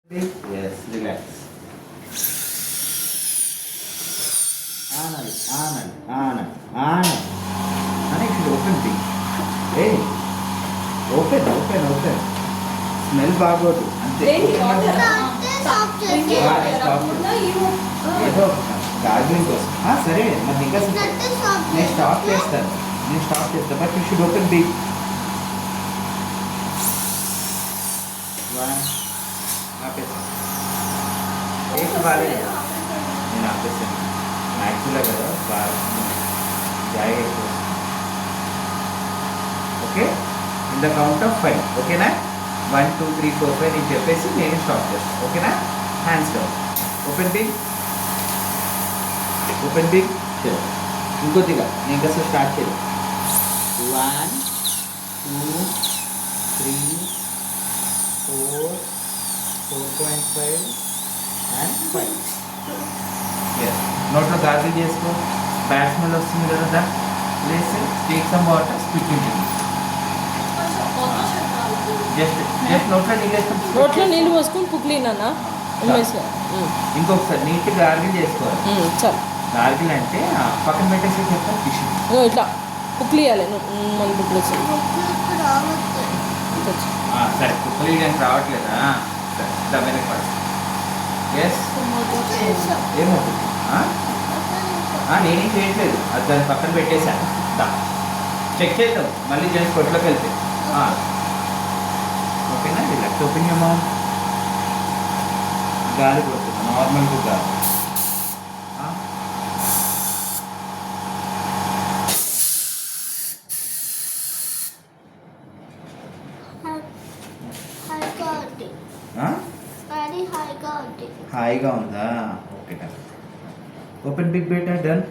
Yes, relax. Anal, anal, anal, anal. Honey, should open thing. Hey, open. Smell బాగోదు అంతే. ఏదో gargling కోసం సరే మరి ఇంకా నేను స్టాప్ చేస్తాను but you should open big. ఆపేస్తాను టేస్ట్ బాగాలేదు నేను ఆపేస్తాను న్యాచురల్గా కదా బాగా జాయిగా ఎక్కువ. Okay in the count of 5 ఓకేనా 1 2 3 4 5 నేను చెప్పేసి నేను స్టాప్ చేస్తాను ఓకేనా. హ్యాండ్స్ డౌన్ ఓపెన్ బిగ్ చలో ఇంకొద్దిగా నేను ఇంకా స్టార్ట్ చేయలేదు. 1 2 3 4 4.5 and 5. Yes. నోట్లో గార్గిల్ చేసుకో. బ్యాడ్ స్మెల్ వస్తుంది కదా place take some water spit ఉంటుంది. జస్ట్ నోట్లో నీళ్ళు పోసుకొని పుక్లీనా ఇంకొకసారి నీట్గా గార్గిల్ చేసుకోవాలి. చాలు గార్గిల్ అంటే పక్కన పెట్టేసి చెప్తాను టిష్యూ ఇట్లా పుక్లియాలి మన బుక్లో సరే కుక్కలు ఇడానికి రావట్లేదా సరే దమ్మెనకి పడు. ఎస్ ఏమవుతుంది నేనేం చేయట్లేదు అది దాన్ని పక్కన పెట్టేశాను. చెక్ చేద్దాం మళ్ళీ జస్ట్ కొట్లోకి వెళ్తే ఓకేనా. Relax open you mouth. గాలి కొడుతుంది నార్మల్గా గాలి. హాయిగా ఉందా ఓకే డన్. ఓపెన్ బిగ్ బేటా డన్.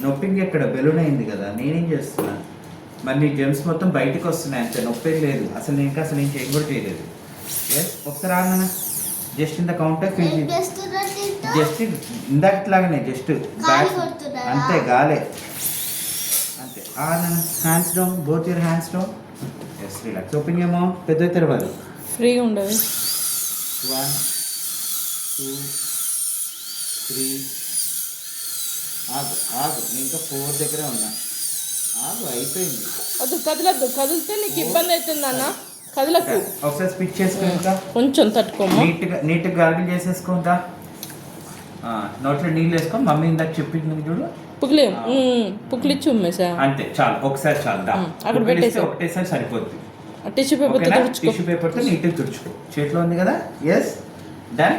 నొప్పింగ్ ఎక్కడ బెలూన్ అయింది కదా నేనేం చేస్తున్నాను మరి నీ జెమ్స్ మొత్తం బయటకు వస్తున్నాయి అంతే నొప్పి లేదు అసలు నేను చేయం కూడా చేయలేదు. ఎస్ ఒకసారి ఆగన just in the counter just ఇందాకట్లాగానే జస్ట్ అంతే గాలే అంతే. ఆగన hands down both your hands down. Yes relax open your mouth. పెద్ద తెరవాలి ఫ్రీగా ఉండదు. 1 2 3 ఆగు నేను ఇంకా 4 దగ్గరే ఉన్నా. అయిపోయింది. అది కదిలితే నీకు ఇబ్బంది అవుతుంది అన్న కదలకు. ఒకసారి స్పిచ్ చేసుకుంటా కొంచెం తట్టుకోమా నీట్గా గార్గిల్ చేసేసుకుంటా. నోట్లో నీళ్ళు వేసుకో మమ్మీ ఇందాక చెప్పింది చూడు పుక్లిచ్చి ఉమ్మేసా అంతే చాలు ఒకసారి చాలు. అక్కడ పెట్టేసి ఒకటేసారి సరిపోద్ది. టిష్యూ పేపర్తో నీట్గా తుడుచుకో చేతిలో ఉంది కదా. Yes done.